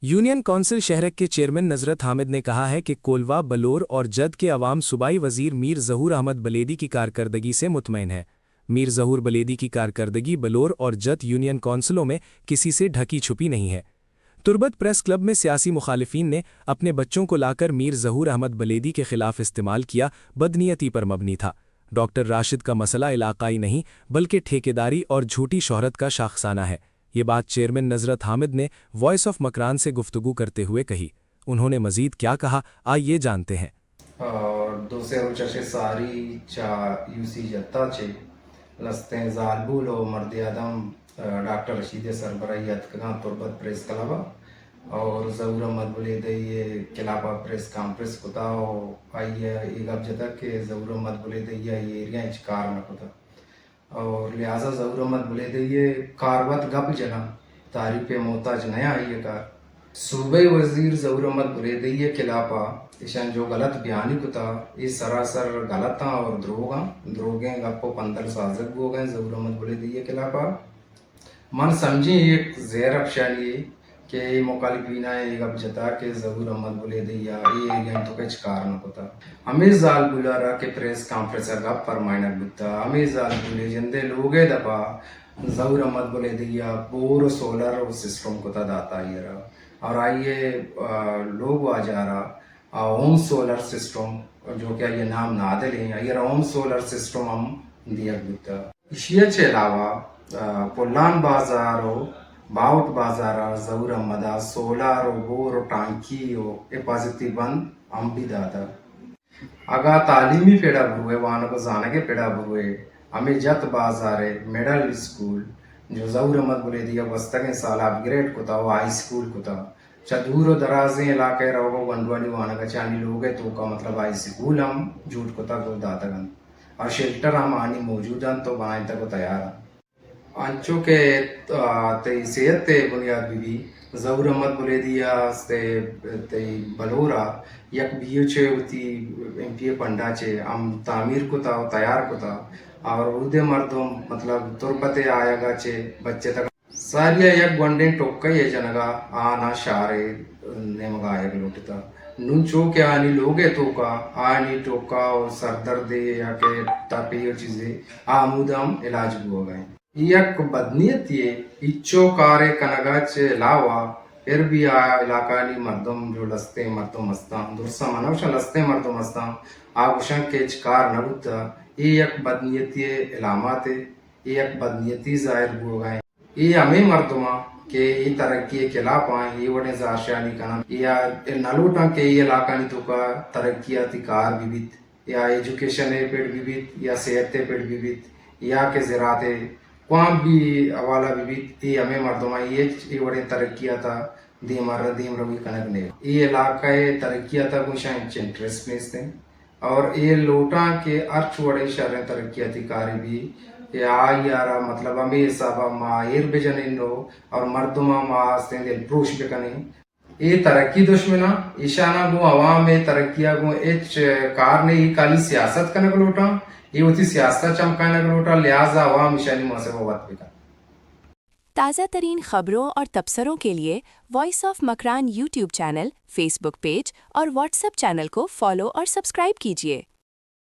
Union council शहरक के chairman नजरत Hamid ने कहा है कि कोलवा, बलोर और जद के अवाम सूबाई वजीर मीर ज़हूर अहमद बलेदी की कारकर्दगी से मुतमईन है। मीर ज़हूर बलेदी की कारकर्दगी बलोर और जद यूनियन कौंसिलों में किसी से ढकी छुपी नहीं है। तुर्बत प्रेस क्लब में सियासी मुखालिफिन ने अपने बच्चों को लाकर मीर ज़हूर अहमद बलेदी के खिलाफ इस्तेमाल किया बदनीयती पर मबनी था। डॉक्टर राशिद का मसला इलाकाई नहीं बल्कि ठेकेदारी और झूठी शोहरत का शाखसाना है। ये बात चेयरमैन नजरत हामिद ने वॉइस ऑफ मकरान से गुफ्तगू करते हुए कही। उन्होंने मजीद क्या कहा, आइए जानते हैं। और दूसरे चशे सारी चा यूसी जत्ता चे लस्ते जालबुल और मर्द आदम डॉक्टर रशीद सरबराहियत का तुर्बत प्रेस क्लब और ज़हूर अहमद बुलेदी ये खिलाफा प्रेस कॉन्फ्रेंस कोता आइए एक अब जता के ज़हूर अहमद बुलेदी ये एरिया कार न कोता और लिहाजा ज़हूर अहमद बुलेदी ये कारवत गप जना तारीफ मोहताज नया आइए कार सूबे वजीर ज़हूर अहमद बुलेदी ये खिलाफा ईशान जो गलत बयानी को था ये सरासर गलत था और द्रोगे गप्पो पंदल साजक हो गए ज़हूर अहमद बुलेदी ये खिलाफा मन समझी एक ज़ेर अफशानी के मुखालिफिन एक अब जता के ज़हूर अहमद बुलेदी या ये एरिया तो कुछ कारण होता हमें जाल बुलारा के प्रेस कॉन्फ्रेंस गप फरमाइना बुता हमें जाल बुले जंदे लोगे दबा ज़हूर अहमद बुलेदी या बोर सोलर सिस्टम को था दाता ये रहा और आइए लोग आ जा रहा होम सोलर सिस्टम जो क्या ये नाम ना दे लें ये होम सोलर सिस्टम हम दिया बुता इशिया के अलावा पुलान बाजारो बाउट बाजारा ज़हूर अहमदा सोलार बोर टांकी हिफाजती बंद हम भी दादा अगा तालीमी पेड़ा बुरुए वाहनों को जाने के पेड़ा बुरुए हमें जत बाजारे मिडल स्कूल जो ज़हूर अहमद बुलेदी वस्तक साल अपग्रेड को था वो हाई स्कूल को था चदूर दराजे इलाके रहो गंडवाली वाहन का चानी लोग है तो का मतलब हाई स्कूल हम झूठ को था को दाता और शेल्टर हम आनी मौजूद हैं तो बनाने तक तैयार हैं अंचो के ते सेहत ते बुनियाद भी ज़हूर अहमद बुलेदिया ते बलोरा यक बियो चे उती एमपीए पंडा चे हम तामीर को था तैयार को था और उर्दे मर्दों मतलब तुरबते आएगा चे बच्चे तक सारिया यक गंडे टोक्का ये जनगा आना शारे ने मगाए लुटता नुन चो के आनी लोगे तो का आनी टोका और सरदर्द या के तापी चीजें आमुदम इलाज हो गए यक बदनीयत ये इच्छो कारे कनगाच लावा फिर भी इलाकानी मर्दम जो लस्ते मर्दो मस्ता दुरसा मनवश लस्ते मर्दो मस्ता आगुशं के कार नबुता ये यक बदनीयत ये इलामात ये यक बदनीयती जाहिर हो गए ये हमें मर्दमा के ये तरक्की के लापा ये वने जाशानी कना या नलोटा के ये इलाकानी तो का तरक्कियाती कार विविध या एजुकेशन पेड़ विविध या सेहत पेड़ विविध या के ज़राते वहाँ भी हवाला विविध ये हमें मर्दमा ये बड़े तरक्किया था दीम रवि कनक ने ये इलाका तरक्किया था कुछ इंटरेस्ट प्लेस थे और ये लोटा के अर्थ बड़े शहर तरक्किया थी कारी भी या यारा मतलब हमें सब मायर बेजन इन्नो और मर्दमा मास्ते प्रोश बेकने ये तरक्की दुश्मना ईशाना गो अवाम में तरक्किया गो एच कार ने काली सियासत कनक लोटा ये होती सियासत चमकाने लोटा लिहाजा अवाम ईशानी मौसम बात बेका। ताज़ा तरीन खबरों और तबसरों के लिए voice of Makran YouTube channel, Facebook page और व्हाट्सएप चैनल को फॉलो और सब्सक्राइब कीजिए।